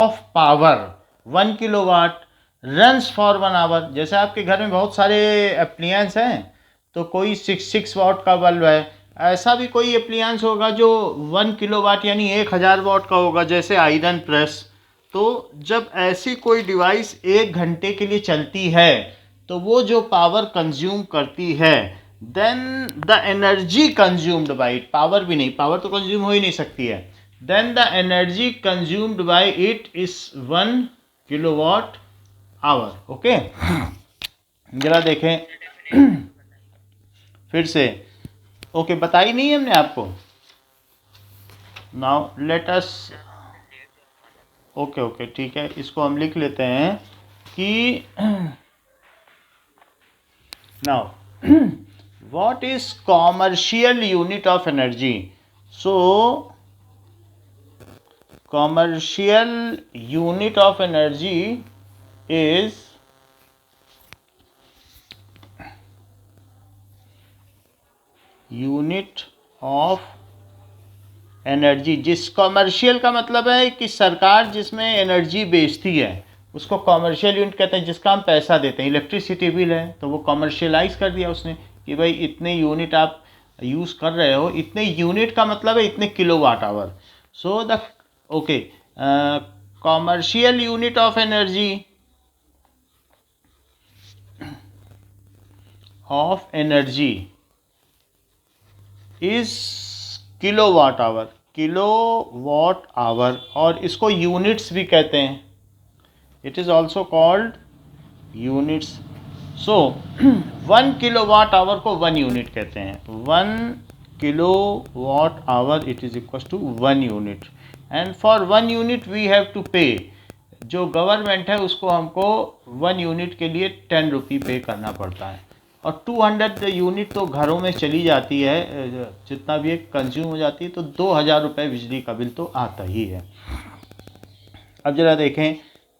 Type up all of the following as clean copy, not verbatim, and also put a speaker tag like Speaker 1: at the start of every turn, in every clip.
Speaker 1: Of power 1 kilowatt runs for 1 hour. जैसे आपके घर में बहुत सारे एप्लियंस हैं, तो कोई 6 वाट का बल्ब है, ऐसा भी कोई एप्लियंस होगा जो 1 किलोवाट यानी 1000 वाट का होगा, जैसे आयरन प्रेस। तो जब ऐसी कोई डिवाइस 1 घंटे के लिए चलती है तो वो जो पावर कंज्यूम करती है, then the energy consumed by it, power भी नहीं, पावर तो कंज्यूम हो ही नहीं सकती है, then the energy consumed by it is 1 kilowatt hour. Okay, जरा देखें फिर से। ओके, बताई नहीं हमने आपको। नाउ लेट अस, ओके ठीक है, इसको हम लिख लेते हैं कि now what is commercial unit of energy. So commercial unit of energy is unit of energy। जिस कॉमर्शियल का मतलब है कि सरकार जिसमें एनर्जी बेचती है उसको कॉमर्शियल यूनिट कहते हैं, जिसका हम पैसा देते हैं। इलेक्ट्रिसिटी बिल है तो वो कॉमर्शियलाइज कर दिया उसने कि भाई इतने यूनिट आप यूज़ कर रहे हो, इतने यूनिट का मतलब है इतने kilowatt hour. So the okay, commercial unit of energy is kilowatt hour, kilowatt hour, और इसको यूनिट्स भी कहते हैं, it is also called units. So 1 kilowatt hour को 1 यूनिट कहते हैं, 1 kilowatt hour it is equal to 1 unit, and for 1 unit we have to pay. जो government है उसको हमको 1 यूनिट के लिए 10 रुपये पे करना पड़ता है, और 200 यूनिट तो घरों में चली जाती है, जितना भी एक कंज्यूम हो जाती है, तो 2000 रुपये बिजली का बिल तो आता ही है। अब जरा देखें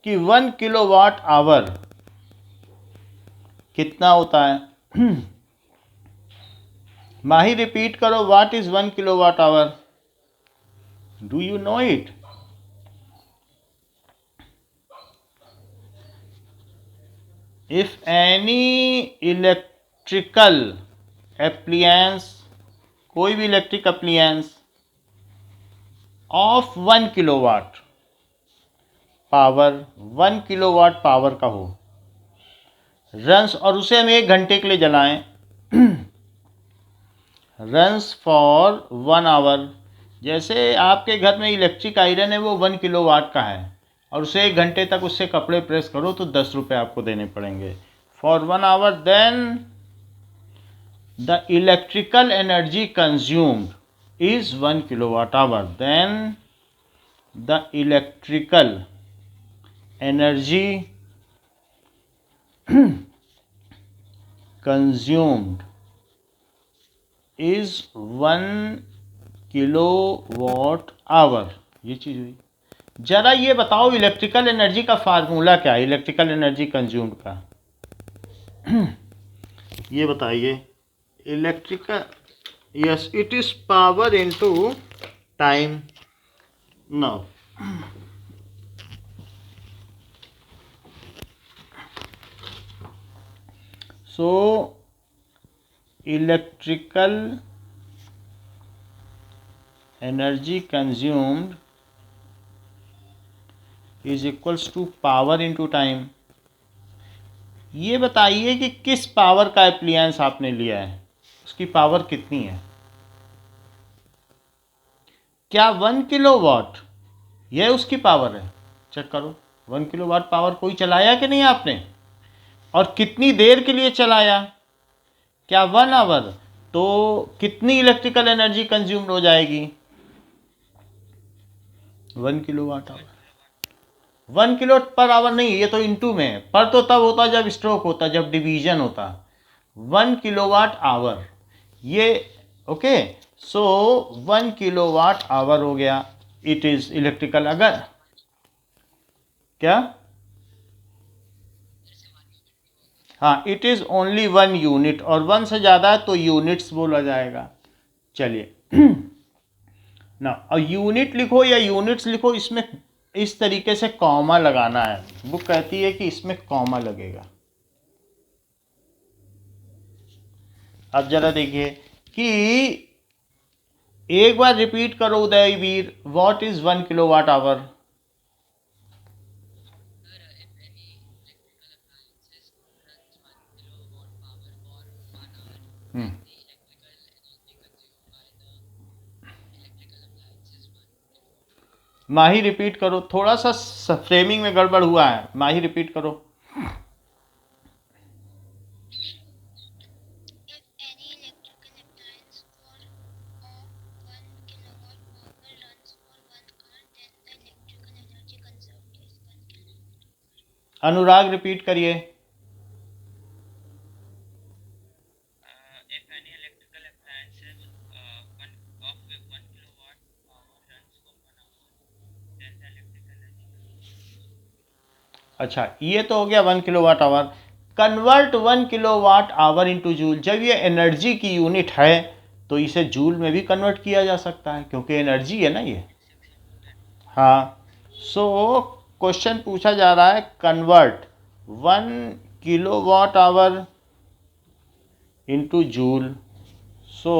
Speaker 1: कि 1 किलोवाट आवर कितना होता है। माही रिपीट करो, what is 1 kilowatt our, do you know it? If any electrical appliances, कोई भी electric appliances of 1 kilowatt power, 1 kilowatt power का हो, रन्स, और उसे हम 1 घंटे के लिए जलाएं, रन्स फॉर 1 आवर। जैसे आपके घर में इलेक्ट्रिक आयरन है, वो 1 किलोवाट का है, और उसे 1 घंटे तक उससे कपड़े प्रेस करो तो 10 रुपये आपको देने पड़ेंगे for 1 hour. Then the electrical energy consumed is 1 kilowatt hour, then the electrical energy consumed is 1 kilowatt hour. ये चीज़ हुई। जरा ये बताओ इलेक्ट्रिकल एनर्जी का फार्मूला क्या है, इलेक्ट्रिकल एनर्जी कंज्यूम्ड का। ये बताइए। Electrical, yes, it is power into time. Now so electrical energy consumed is equals to power into time। ये बताइए कि किस पावर का एप्लियंस आपने लिया है, उसकी पावर कितनी है। क्या 1 किलोवाट यह उसकी पावर है? चेक करो, 1 किलोवाट पावर कोई चलाया कि नहीं आपने, और कितनी देर के लिए चलाया, क्या 1 आवर, तो कितनी इलेक्ट्रिकल एनर्जी कंज्यूम्ड हो जाएगी, 1 kilowatt our. 1 kilo per hour नहीं, ये तो इनटू में है, पर तो तब होता जब स्ट्रोक होता, जब डिवीजन होता। 1 किलोवाट आवर, ये ओके। सो 1 किलोवाट आवर हो गया, इट इज इलेक्ट्रिकल। अगर क्या, हाँ, इट इज़ ओनली 1 यूनिट, और 1 से ज़्यादा है तो यूनिट्स बोला जाएगा। चलिए ना, और यूनिट लिखो या यूनिट्स लिखो, इसमें इस तरीके से कॉमा लगाना है। बुक कहती है कि इसमें कॉमा लगेगा। अब जरा देखिए कि एक बार रिपीट करो Udayveer, what is 1 kilowatt our? Mahi repeat करो, थोड़ा सा फ्रेमिंग में गड़बड़ हुआ है। माही रिपीट करो। अनुराग रिपीट करिए। अच्छा, ये तो हो गया 1 kilowatt our. Convert 1 kilowatt our into joule. जब ये एनर्जी की यूनिट है तो इसे जूल में भी कन्वर्ट किया जा सकता है, क्योंकि एनर्जी है ना ये। हाँ, सो क्वेश्चन पूछा जा रहा है convert 1 kilowatt our into joule. So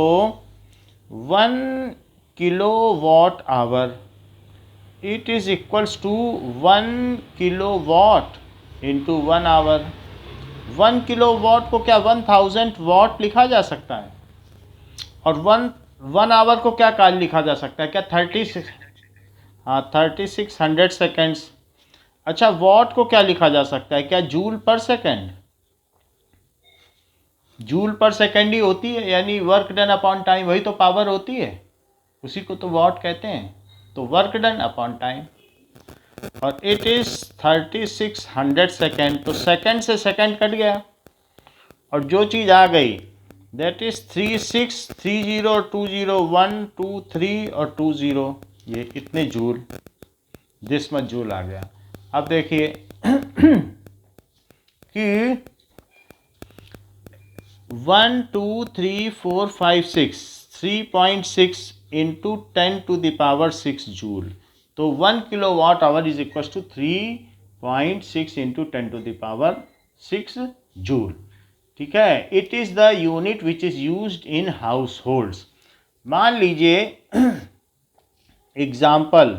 Speaker 1: 1 kilowatt our it is equals to 1 kilowatt into 1 hour। 1 kilowatt को क्या 1000 वाट लिखा जा सकता है, और 1 आवर को क्या काल लिखा जा सकता है, क्या 36? हाँ, 3600 सेकेंड्स। अच्छा, वाट को क्या लिखा जा सकता है, क्या joule per second? Joule per second ही होती है, यानी वर्क डन अपॉन टाइम, वही तो पावर होती है, उसी को तो वाट कहते हैं। तो वर्क डन अपॉन टाइम, और इट इज 3600 सेकेंड। तो सेकेंड से सेकेंड कट गया, और जो चीज़ आ गई दैट इज 3630 और 20 1 2 3 और 20, ये इतने जूल, दिस मच जूल आ गया। अब देखिए कि 1 2 3 4 5 6 3.6 इंटू 10⁻6 जूल। तो 1 kilowatt hour is equal to 3.6 into 10⁻6 joule. ठीक है, it is the unit which is used in households. मान लीजिए एग्जाम्पल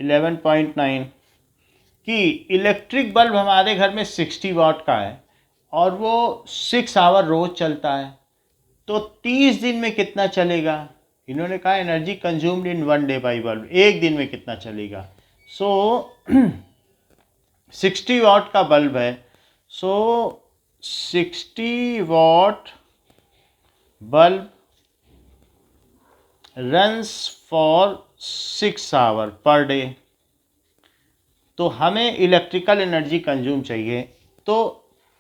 Speaker 1: 11.9 कि इलेक्ट्रिक बल्ब हमारे घर में 60 वाट का है और वो 6 आवर रोज चलता है, तो 30 दिन में कितना चलेगा? इन्होंने कहा energy consumed in 1 day by bulb, एक दिन में कितना चलेगा। सो 60 वाट का बल्ब है, so 60 watt bulb runs for 6 hour per day. तो हमें इलेक्ट्रिकल एनर्जी कंज्यूम चाहिए, तो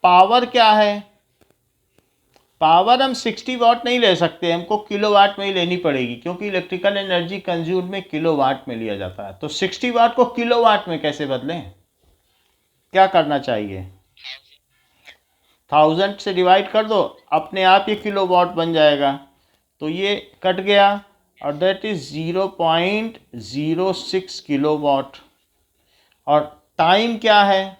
Speaker 1: पावर क्या है? पावर हम 60 वाट नहीं ले सकते, हमको किलोवाट में ही लेनी पड़ेगी, क्योंकि इलेक्ट्रिकल एनर्जी कंज्यूम में किलोवाट में लिया जाता है। तो 60 वाट को किलोवाट में कैसे बदलें? क्या करना चाहिए? 1000 से डिवाइड कर दो, अपने आप ये किलोवाट बन जाएगा। तो ये कट गया, और दैट इज 0.06 किलोवाट। और टाइम क्या है?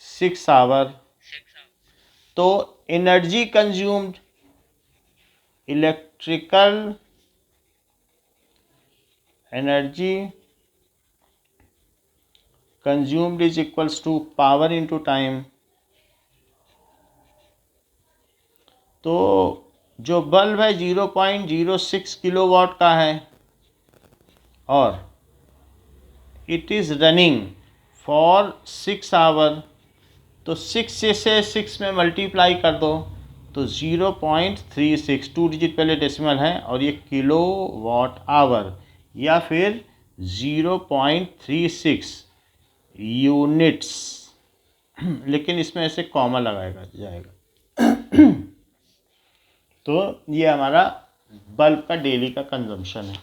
Speaker 1: 6 आवर। तो energy consumed, electrical energy consumed is equals to power into time. तो जो बल्ब है 0.06 किलोवाट का है, और it is running for 6 hour, तो 6 से 6 में मल्टीप्लाई कर दो, तो 0.36, 2 डिजिट पहले डेसिमल है, और ये किलो वाट आवर, या फिर 0.36 यूनिट्स, लेकिन इसमें ऐसे कॉमा लगाएगा जाएगा। तो ये हमारा बल्ब का डेली का कंजम्पशन है,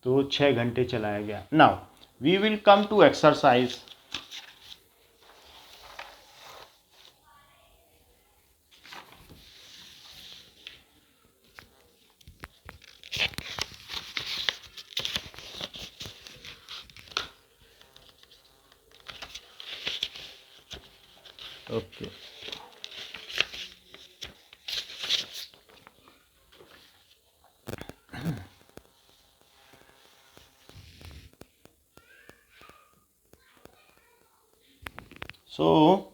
Speaker 1: तो 6 घंटे चलाया गया। Now we will come to exercise. Okay, so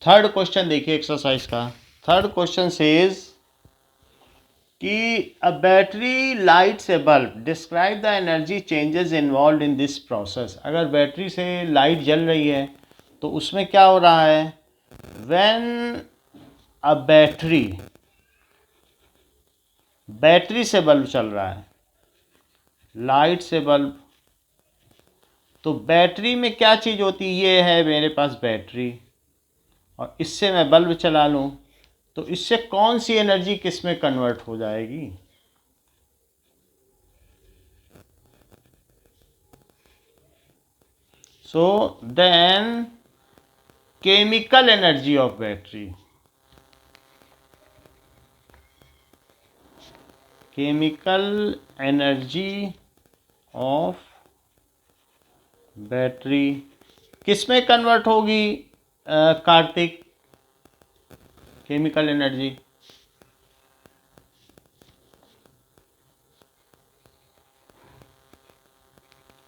Speaker 1: third question देखिए एक्सरसाइज का। थर्ड क्वेश्चन सेज कि a battery lights a bulb, describe the energy changes involve in this process. अगर बैटरी से लाइट जल रही है तो उसमें क्या हो रहा है, व्हेन अ बैटरी से बल्ब चल रहा है, लाइट से बल्ब, तो बैटरी में क्या चीज़ होती है, ये है मेरे पास बैटरी, और इससे मैं बल्ब चला लूँ तो इससे कौन सी एनर्जी किस में कन्वर्ट हो जाएगी। So then chemical energy of battery, chemical energy of battery किस में कन्वर्ट होगी Kartik, chemical energy?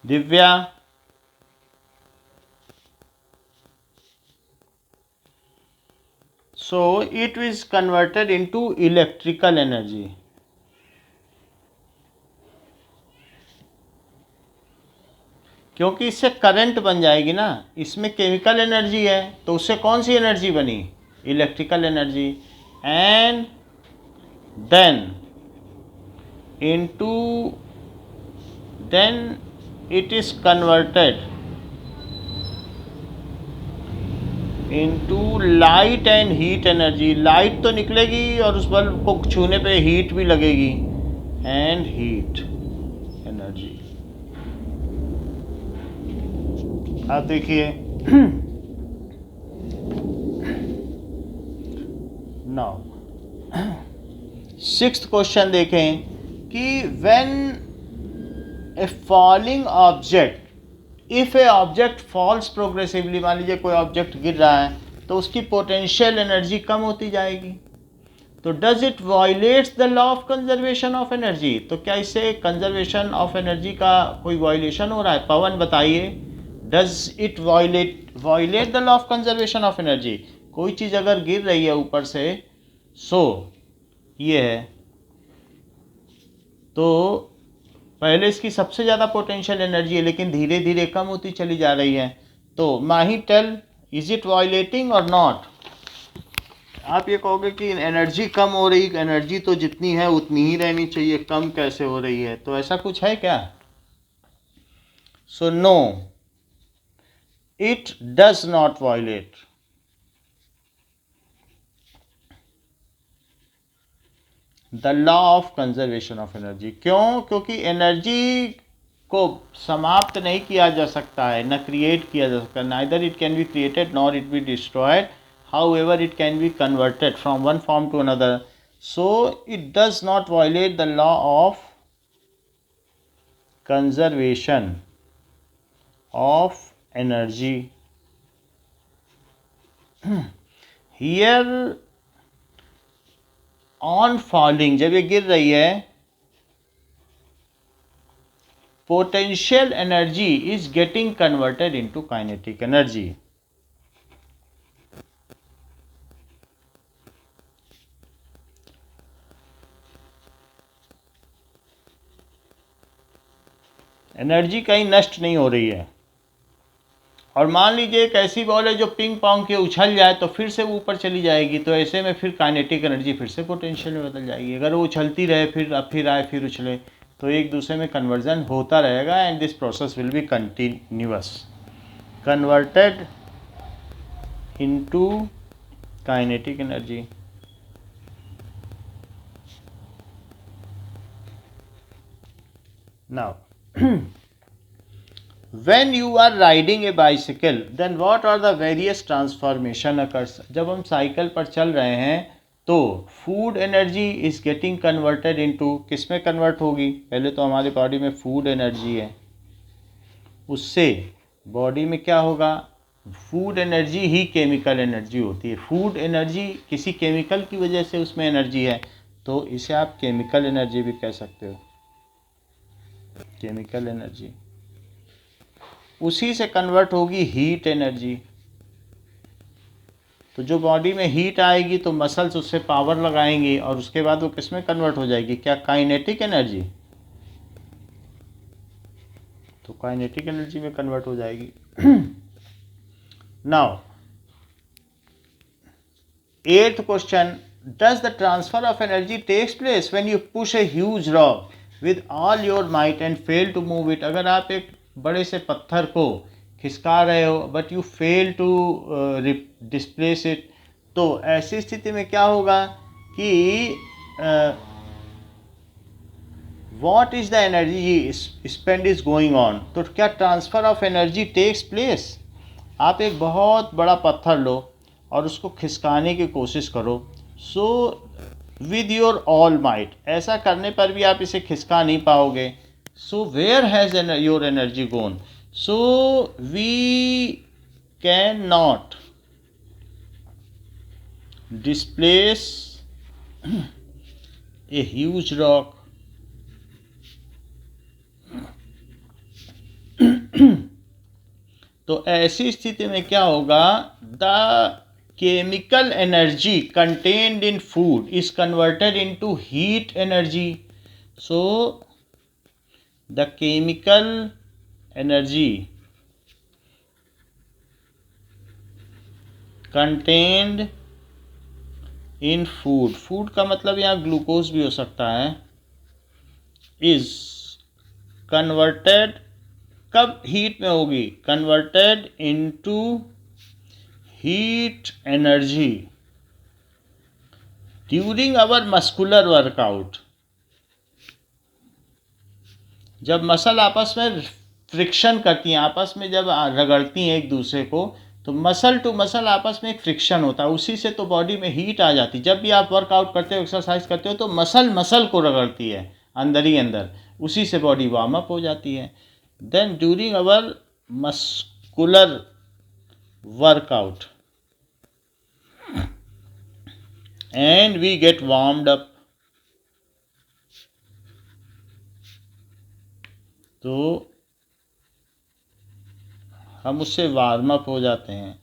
Speaker 1: Divya? So it is converted into electrical energy. क्योंकि इससे करंट बन जाएगी ना, इसमें केमिकल एनर्जी है तो उससे कौन सी एनर्जी बनी, electrical energy. And then into, then it is converted into light and heat energy. Light तो निकलेगी और उस बल्ब को छूने पे हीट भी लगेगी, एंड हीट एनर्जी। आप देखिए नाउ सिक्स्थ क्वेश्चन देखें कि when a falling object, if a object falls progressively, मान लीजिए कोई ऑब्जेक्ट गिर रहा है तो उसकी पोटेंशियल एनर्जी कम होती जाएगी, तो does it violets the law of conservation of energy. तो क्या इससे कंजर्वेशन ऑफ एनर्जी का कोई वायलेशन हो रहा है? पवन बताइए, does it violet the law of conservation of energy? कोई चीज़ अगर गिर रही है ऊपर से, सो ये है, तो पहले इसकी सबसे ज़्यादा पोटेंशियल एनर्जी है लेकिन धीरे धीरे कम होती चली जा रही है, तो माही टेल, इज इट वायलेटिंग और नॉट? आप ये कहोगे कि एनर्जी कम हो रही, एनर्जी तो जितनी है उतनी ही रहनी चाहिए, कम कैसे हो रही है? तो ऐसा कुछ है क्या? So no, it does not violate the law of conservation of energy. क्यों? क्योंकि एनर्जी को समाप्त नहीं किया जा सकता है, न क्रिएट किया जा सकता, neither it can be created nor it be destroyed, however it can be converted from one form to another, so it does not violate the law of conservation of energy. Here on falling, जब ये गिर रही है, potential energy is getting converted into kinetic energy. Energy कहीं नष्ट नहीं हो रही है। और मान लीजिए एक ऐसी बॉल है जो पिंग पोंग के उछल जाए तो फिर से वो ऊपर चली जाएगी, तो ऐसे में फिर काइनेटिक एनर्जी फिर से पोटेंशियल में बदल जाएगी। अगर वो उछलती रहे, फिर आए फिर उछले, तो एक दूसरे में कन्वर्जन होता रहेगा, and this process will be continuous, converted into kinetic energy. Now when you are riding a bicycle, then what are the various transformation occurs? जब हम साइकिल पर चल रहे हैं तो food energy is getting converted into, किस में convert होगी? पहले तो हमारे बॉडी में फूड एनर्जी है, उससे बॉडी में क्या होगा, फूड एनर्जी ही केमिकल एनर्जी होती है। फूड एनर्जी किसी केमिकल की वजह से उसमें एनर्जी है, तो इसे आप केमिकल एनर्जी भी कह सकते हो। केमिकल एनर्जी उसी से कन्वर्ट होगी हीट एनर्जी। तो जो बॉडी में हीट आएगी तो मसल्स उससे पावर लगाएंगी और उसके बाद वो किस में कन्वर्ट हो जाएगी, क्या काइनेटिक एनर्जी, तो काइनेटिक एनर्जी में कन्वर्ट हो जाएगी। Now 8th question, does the transfer of energy takes place when you push a huge rock with all your might and fail to move it. अगर आप एक बड़े से पत्थर को खिसका रहे हो but you fail to displace it, तो ऐसी स्थिति में क्या होगा कि what is the energy spend is going on, तो क्या transfer of energy takes place. आप एक बहुत बड़ा पत्थर लो और उसको खिसकाने की कोशिश करो, so with your all might, ऐसा करने पर भी आप इसे खिसका नहीं पाओगे। So where has your energy gone, so we can not displace a huge rock तो ऐसी स्थिति में क्या होगा, the chemical energy contained in food is converted into heat energy. So the chemical energy contained in food, food का मतलब यहाँ glucose भी हो सकता है, इज कन्वर्टेड, कब हीट में होगी, converted into heat energy during our muscular workout. जब मसल आपस में फ्रिक्शन करती हैं, आपस में जब रगड़ती हैं एक दूसरे को, तो मसल टू मसल आपस में एक फ्रिक्शन होता है, उसी से तो बॉडी में हीट आ जाती है। जब भी आप वर्कआउट करते हो, एक्सरसाइज करते हो, तो मसल मसल को रगड़ती है अंदर ही अंदर, उसी से बॉडी वार्म अप हो जाती है। Then during our muscular workout and we get warmed up, तो हम उससे वार्म अप हो जाते हैं।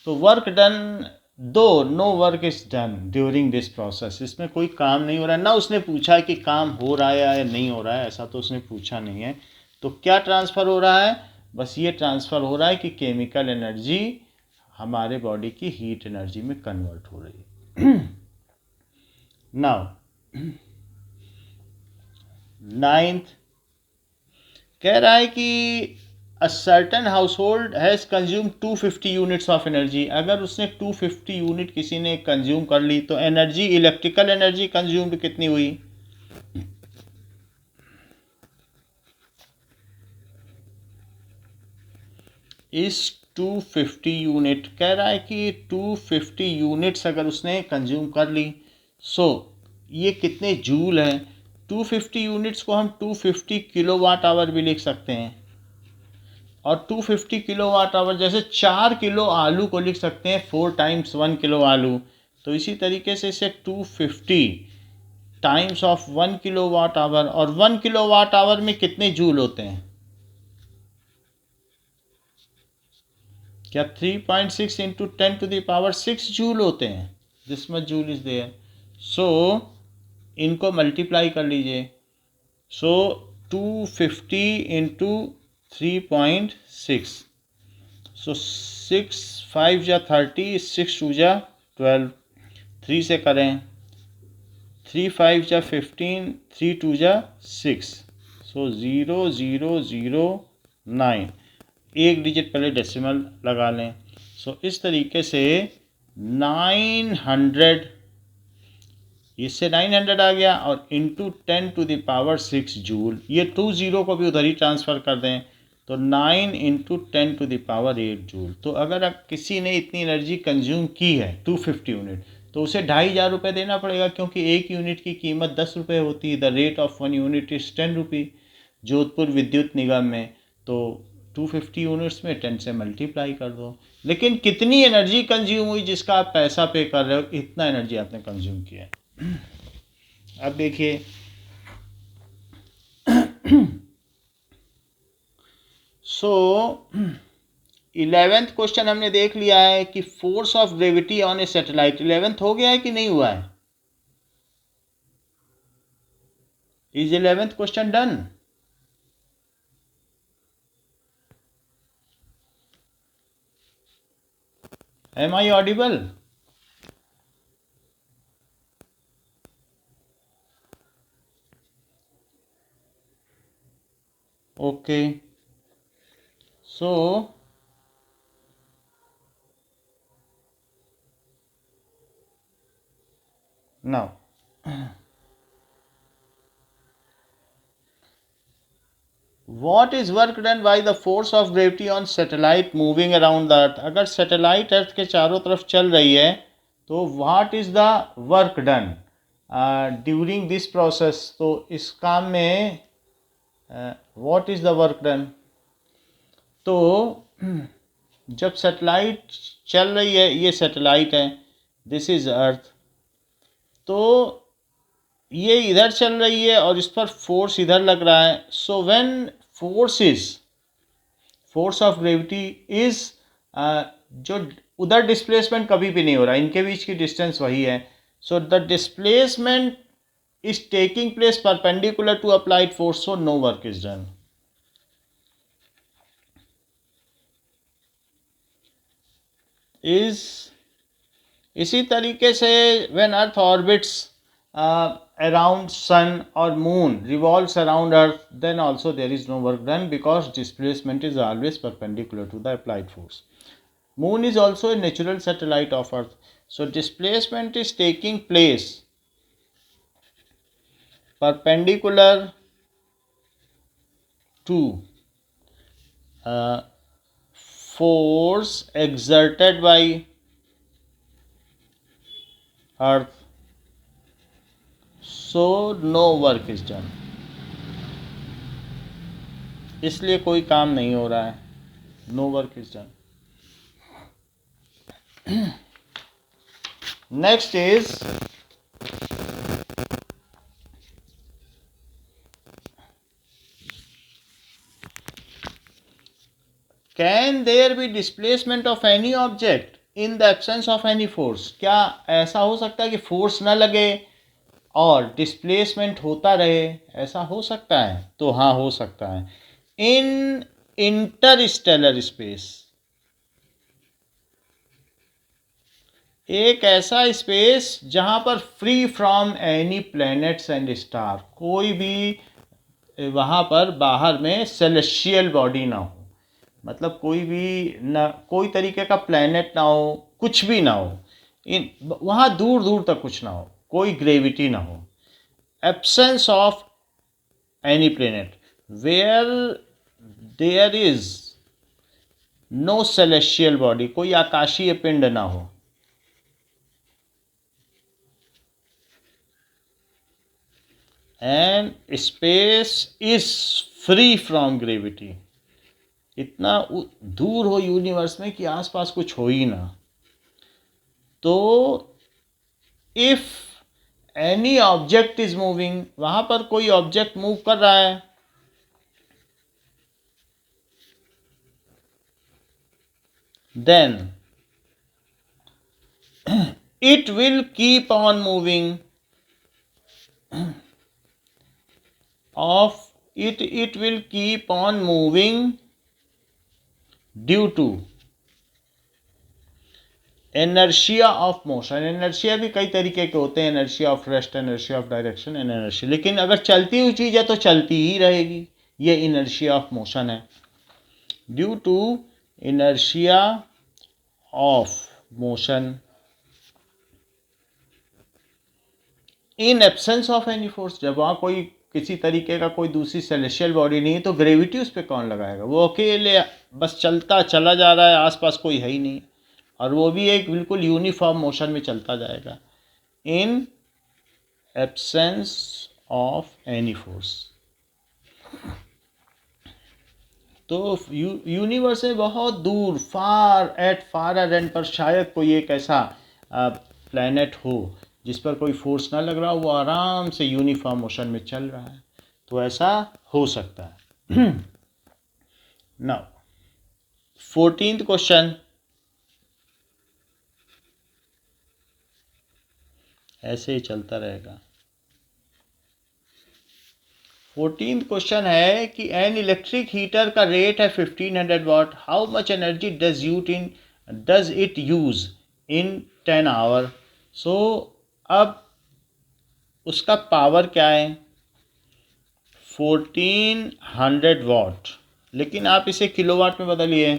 Speaker 1: तो work done, though no work is done during this process, इसमें कोई काम नहीं हो रहा है, ना उसने पूछा कि काम हो रहा है या नहीं हो रहा है, ऐसा तो उसने पूछा नहीं है। तो क्या ट्रांसफ़र हो रहा है, बस ये ट्रांसफ़र हो रहा है कि केमिकल एनर्जी हमारे बॉडी की हीट एनर्जी में कन्वर्ट हो रही है। नाउ 9th कह रहा है कि a certain household has consumed 250 units of energy। अगर उसने 250 यूनिट किसी ने कंज्यूम कर ली, तो एनर्जी, इलेक्ट्रिकल एनर्जी कंज्यूम्ड कितनी हुई, इस 250 यूनिट, कह रहा है कि 250 यूनिट्स अगर उसने कंज्यूम कर ली, सो ये कितने जूल हैं। 250 यूनिट्स को हम 250 किलोवाट आवर भी लिख सकते हैं, और 250 किलोवाट आवर जैसे 4 किलो आलू को लिख सकते हैं 4 टाइम्स 1 किलो आलू, तो इसी तरीके से इसे 250 टाइम्स ऑफ 1 किलोवाट आवर, और 1 किलोवाट आवर में कितने जूल होते हैं, क्या 3.6 into 10 to the power 6 joule होते हैं, this much joule is there. So इनको मल्टीप्लाई कर लीजिए, सो 250 इंटू 3.6, सो 6 5 जा 30, 6 2 जा 12, 3 से करें, 3 5 जा 15, 3 2 जा 6, सो 0009, एक डिजिट पहले डेसिमल लगा लें। सो इस तरीके से 900, इससे 900 आ गया, और into 10 to the power 6 joule, ये 2 0 को भी उधर ही ट्रांसफ़र कर दें, तो 9 into 10 to the power 8 joule. तो अगर अब किसी ने इतनी एनर्जी कंज्यूम की है 250 यूनिट, तो उसे 2500 रुपये देना पड़ेगा, क्योंकि एक यूनिट की कीमत 10 रुपये होती है। The rate of 1 unit is 10 रुपी जोधपुर विद्युत निगम में। तो 250 यूनिट्स में 10 से मल्टीप्लाई कर दो। लेकिन कितनी एनर्जी कंज्यूम हुई जिसका आप पैसा पे कर रहे हो, इतना एनर्जी आपने कंज्यूम किया है। अब देखिए सो 11th क्वेश्चन हमने देख लिया है कि force of gravity on a satellite. 11th हो गया है कि नहीं हुआ है? Is 11th question done? Am I audible? Okay, so now what is work done by the force of gravity on satellite moving around the earth? अगर satellite अर्थ के चारों तरफ चल रही है तो what is the work done during this process? तो इस काम में what is the work done? तो जब सैटेलाइट चल रही है, ये सैटेलाइट है, दिस इज अर्थ, तो ये इधर चल रही है और इस पर फोर्स इधर लग रहा है। So when force of gravity is, जो उधर डिस्प्लेसमेंट कभी भी नहीं हो रहा, इनके बीच की डिस्टेंस वही है। So the displacement is taking place perpendicular to applied force, so no work is done. Is इसी तरीके से when earth orbits around sun or moon, revolves around earth, then also there is no work done because displacement is always perpendicular to the applied force. Moon is also a natural satellite of earth, so displacement is taking place perpendicular to force exerted by earth, so no work is done. इसलिए कोई काम नहीं हो रहा है, no work is done. Next is can there be displacement of any object in the absence of any force? क्या ऐसा हो सकता है कि फोर्स न लगे और डिस्प्लेसमेंट होता रहे? ऐसा हो सकता है? तो हाँ, हो सकता है। इन इंटरस्टेलर स्पेस, एक ऐसा स्पेस जहां पर free from any planets and star, कोई भी वहां पर बाहर में सेलेस्टियल बॉडी ना हो, मतलब कोई भी ना, कोई तरीके का प्लैनेट ना हो, कुछ भी ना हो, इन वहाँ दूर दूर तक कुछ ना हो, कोई ग्रेविटी ना हो। Absence of any planet where there is no celestial body, कोई आकाशीय पिंड ना हो। And space is free from gravity, इतना दूर हो यूनिवर्स में कि आसपास कुछ हो ही ना। तो if any object is moving, वहां पर कोई ऑब्जेक्ट मूव कर रहा है, then it will keep on moving it will keep on moving due to inertia of motion. inertia भी कई तरीके के होते हैं, inertia of rest, inertia of direction and inertia, लेकिन अगर चलती हुई चीज़ है तो चलती ही रहेगी, ये inertia of motion है। due to inertia of motion in absence of any force, जब वहाँ कोई किसी तरीके का कोई दूसरी सेलेस्टियल बॉडी नहीं है तो ग्रेविटी उस पर कौन लगाएगा? वो अकेले बस चलता चला जा रहा है, आसपास कोई है ही नहीं, और वो भी एक बिल्कुल यूनिफॉर्म मोशन में चलता जाएगा। In absence of any force. तो यूनिवर्स में बहुत दूर, फार एट फार एंड पर शायद कोई एक ऐसा प्लैनेट हो जिस पर कोई फोर्स ना लग रहा हो, वो आराम से यूनिफॉर्म मोशन में चल रहा है, तो ऐसा हो सकता है। नाउ 14th क्वेश्चन, ऐसे ही चलता रहेगा। 14th क्वेश्चन है कि एन इलेक्ट्रिक हीटर का रेट है 1500 watt, how much energy does it use in 10 hour. So अब उसका पावर क्या है, 1400 वाट, लेकिन आप इसे किलोवाट में बदलिए।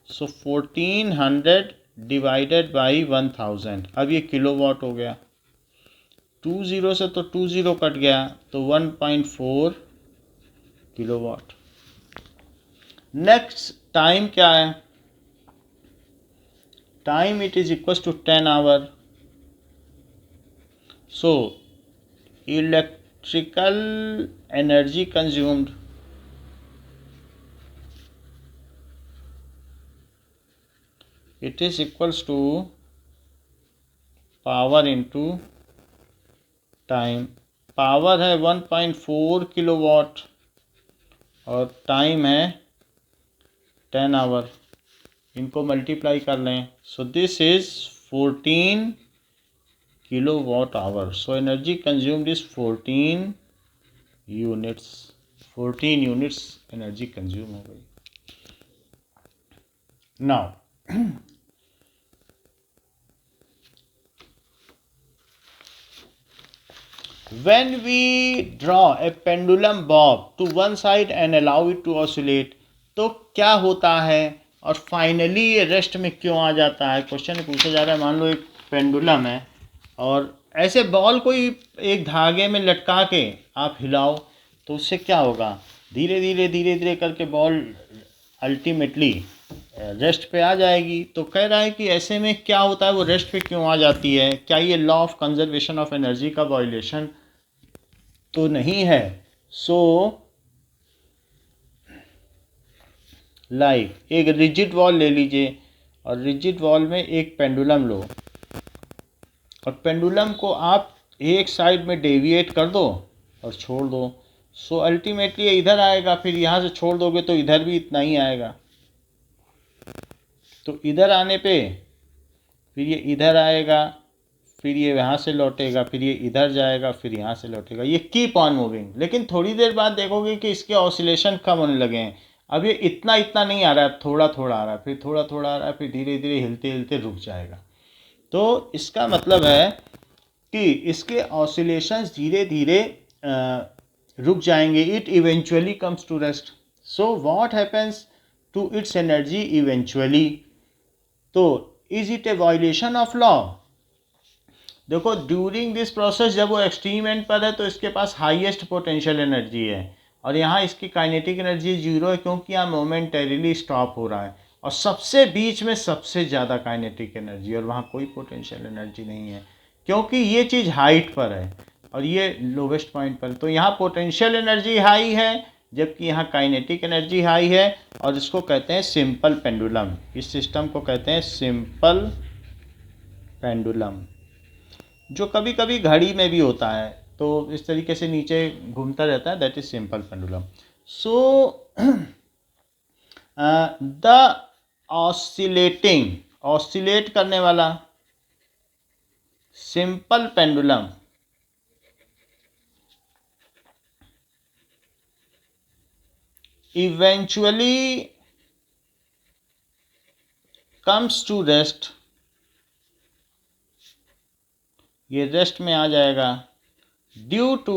Speaker 1: सो 1400 डिवाइडेड बाई 1000, अब ये किलोवाट हो गया। 20 से तो 20 कट गया, तो 1.4 किलोवाट। नेक्स्ट टाइम क्या है, time it is equal to 10 hour. So electrical energy consumed, it is equals to power into time. Power है 1.4 किलोवाट और टाइम है 10 आवर, इनको मल्टीप्लाई कर लें। So this is 14 kilowatt hour. So energy consumed is 14 units. 14 units energy consume हो गई। Now when we draw a pendulum bob to one side and allow it to oscillate, तो क्या होता है और फाइनली ये रेस्ट में क्यों आ जाता है। क्वेश्चन पूछा जा रहा है, मान लो एक पेंडुलम है और ऐसे बॉल कोई एक धागे में लटका के आप हिलाओ, तो उससे क्या होगा, धीरे धीरे करके बॉल अल्टीमेटली रेस्ट पे आ जाएगी। तो कह रहा है कि ऐसे में क्या होता है, वो रेस्ट पे क्यों आ जाती है, क्या ये law of conservation of energy का वायलेशन तो नहीं है। सो लाइक एक रिजिड वॉल ले लीजिए और रिजिड वॉल में एक पेंडुलम लो और पेंडुलम को आप एक साइड में डेविएट कर दो और छोड़ दो। सो अल्टीमेटली ये इधर आएगा, फिर यहाँ से छोड़ दोगे तो इधर भी इतना ही आएगा। तो इधर आने पे फिर ये इधर आएगा, फिर ये यहाँ से लौटेगा, फिर ये इधर जाएगा, फिर यहाँ से लौटेगा, ये कीप ऑन मूविंग। लेकिन थोड़ी देर बाद देखोगे कि इसके ऑसिलेशन कम होने लगे हैं। अब ये इतना नहीं आ रहा है, थोड़ा आ रहा है, फिर थोड़ा आ रहा है, फिर धीरे धीरे हिलते हिलते रुक जाएगा। तो इसका मतलब है कि इसके ऑसिलेशंस धीरे धीरे रुक जाएंगे। It eventually comes to rest. So what happens to its energy eventually. तो is it a violation of law. देखो ड्यूरिंग दिस प्रोसेस जब वो एक्सट्रीम एंड पर है तो इसके पास हाईएस्ट पोटेंशियल एनर्जी है और यहाँ इसकी काइनेटिक एनर्जी 0 है, क्योंकि यहाँ मोमेंटरीली स्टॉप हो रहा है। और सबसे बीच में सबसे ज़्यादा काइनेटिक एनर्जी, और वहाँ कोई पोटेंशियल एनर्जी नहीं है क्योंकि ये चीज़ हाइट पर है और ये लोवेस्ट पॉइंट पर। तो यहाँ पोटेंशियल एनर्जी हाई है जबकि यहाँ काइनेटिक एनर्जी हाई है, और इसको कहते हैं सिंपल पेंडुलम। इस सिस्टम को कहते हैं सिंपल पेंडुलम, जो कभी कभी घड़ी में भी होता है, तो इस तरीके से नीचे घूमता रहता है, that is simple pendulum. So the oscillating, oscillate करने वाला simple pendulum eventually comes to rest, ये रेस्ट में आ जाएगा due to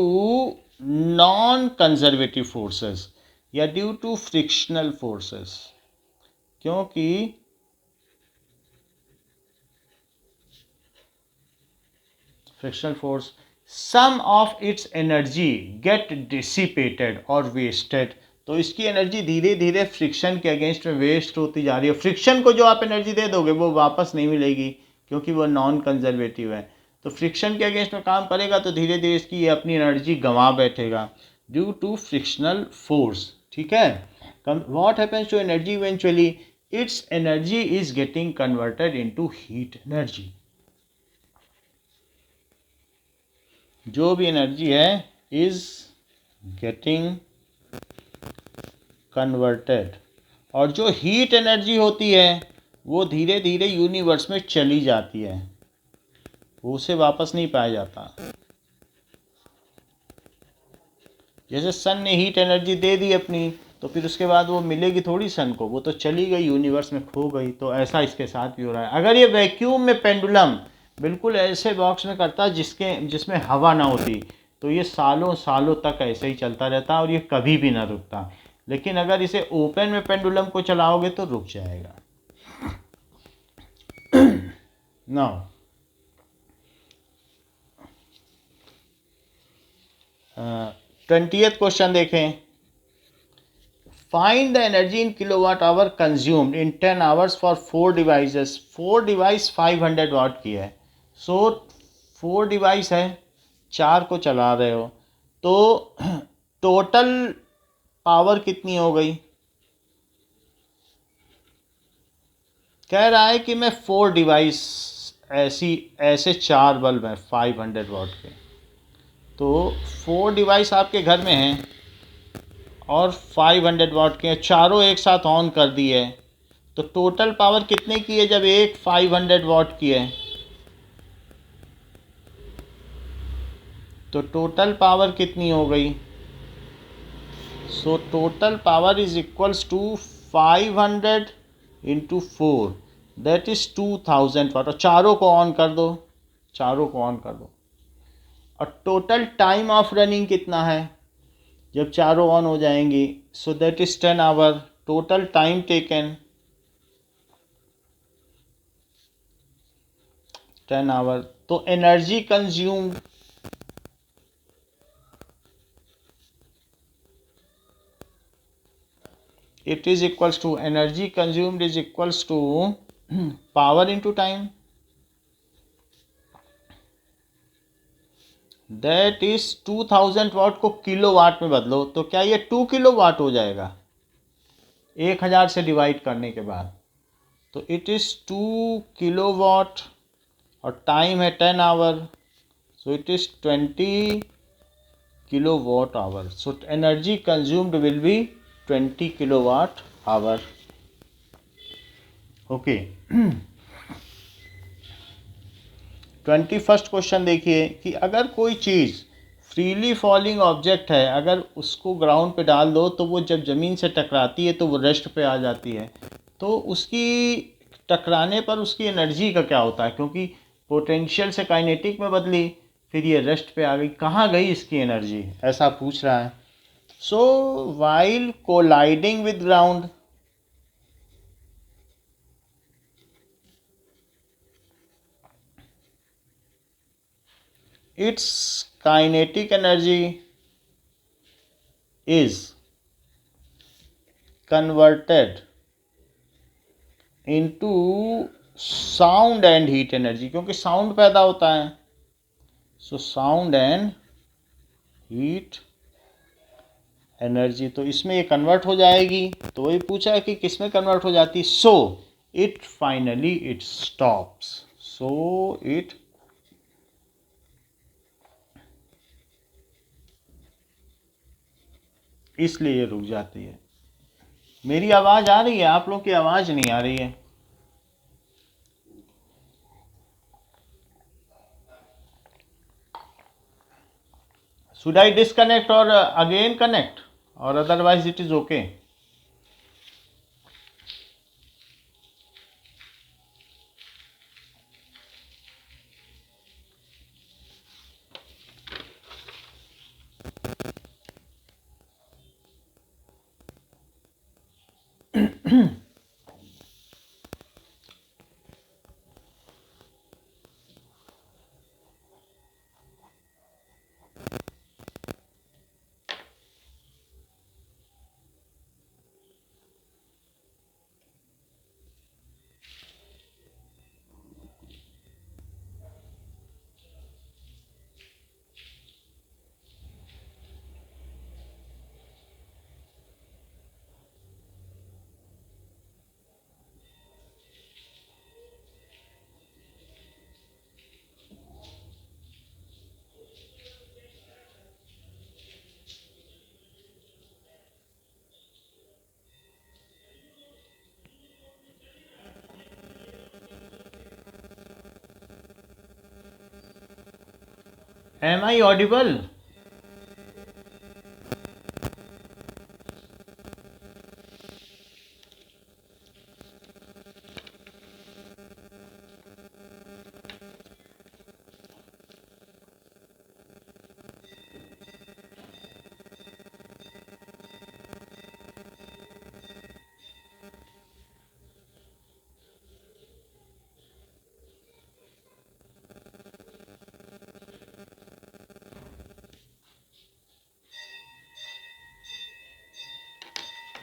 Speaker 1: non conservative forces या ड्यू टू फ्रिक्शनल फोर्सेस, क्योंकि frictional force some of its energy get dissipated और wasted. तो इसकी एनर्जी धीरे धीरे फ्रिक्शन के अगेंस्ट में वेस्ट होती जा रही है। फ्रिक्शन को जो आप एनर्जी दे दोगे वो वापस नहीं मिलेगी क्योंकि वो नॉन कंजर्वेटिव है। तो फ्रिक्शन के अगेंस्ट में काम करेगा तो धीरे धीरे इसकी ये अपनी एनर्जी गंवा बैठेगा ड्यू टू फ्रिक्शनल फोर्स। ठीक है, What happens to energy eventually? Its energy is getting converted into heat energy. जो भी एनर्जी है इज गेटिंग कन्वर्टेड, और जो हीट एनर्जी होती है वो धीरे धीरे यूनिवर्स में चली जाती है, वो उसे वापस नहीं पाया जाता। जैसे सन ने हीट एनर्जी दे दी अपनी, तो फिर उसके बाद वो मिलेगी थोड़ी सन को, वो तो चली गई, यूनिवर्स में खो गई। तो ऐसा इसके साथ भी हो रहा है। अगर ये वैक्यूम में पेंडुलम बिल्कुल ऐसे बॉक्स में करता जिसमें हवा ना होती, तो ये सालों सालों तक ऐसे ही चलता रहता और ये कभी भी ना रुकता। लेकिन अगर इसे ओपन में पेंडुलम को चलाओगे तो रुक जाएगा। नाउ 20th क्वेश्चन देखें। Find the energy in kilowatt hour consumed in 10 hours for 4 devices. 4 device 500 वाट की है। सो 4 डिवाइस है, 4 को चला रहे हो, तो टोटल पावर कितनी हो गई? कह रहा है कि मैं 4 डिवाइस ऐसे 4 बल्ब हैं 500 वाट के, तो 4 डिवाइस आपके घर में हैं और 500 वाट के, चारों एक साथ ऑन कर दिए, तो टोटल पावर कितने की है जब एक 500 वाट की है? तो टोटल पावर कितनी हो गई? So total power is equals to 500 into 4, that is 2000 watt. और चारों को ऑन कर दो, चारों को ऑन कर दो। और टोटल टाइम ऑफ रनिंग कितना है जब चारों ऑन हो जाएंगी? So that is 10 hour. Total time taken 10 hour. तो energy consumed it is equals to energy consumed is equals to power into time, that is 2000 वाट को किलोवाट में बदलो, तो क्या ये 2 किलोवाट हो जाएगा 1000 से डिवाइड करने के बाद? तो इट इज़ 2 किलोवाट और टाइम है 10 hour, so it is 20 kilowatt hour. So energy consumed will be 20 kilowatt hour. Okay. 21st question देखिए कि अगर कोई चीज़ फ्रीली फॉलिंग ऑब्जेक्ट है, अगर उसको ग्राउंड पे डाल दो तो वो जब ज़मीन से टकराती है तो वो रेस्ट पे आ जाती है, तो उसकी टकराने पर उसकी एनर्जी का क्या होता है? क्योंकि पोटेंशियल से काइनेटिक में बदली, फिर ये रेस्ट पे आ गई, कहाँ गई इसकी एनर्जी? ऐसा पूछ रहा है। So while colliding with ground, its kinetic energy is converted into sound and heat energy, क्योंकि साउंड पैदा होता है। So sound and heat energy, तो इसमें ये कन्वर्ट हो जाएगी। तो वही पूछा है कि किस में कन्वर्ट हो जाती? So it finally it stops, so it इसलिए ये रुक जाती है। मेरी आवाज़ आ रही है? आप लोग की आवाज़ नहीं आ रही है। Should I disconnect or again connect, or otherwise it is okay? Am I audible?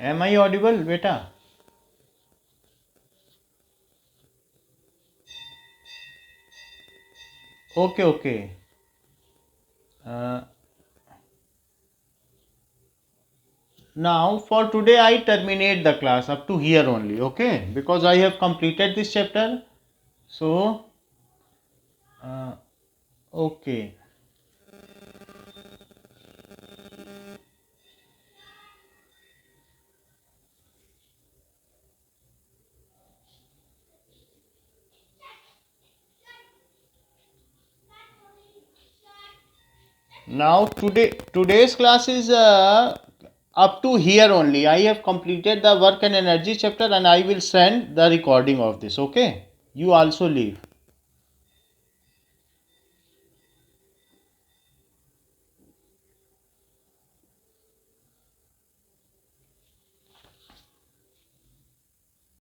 Speaker 1: Am I audible, beta? Okay, okay. Uh, Now for today I terminate the class up to here only, okay, because I have completed this chapter. So okay. Now today's class is up to here only. I have completed the work and energy chapter and I will send the recording of this, okay. You also leave.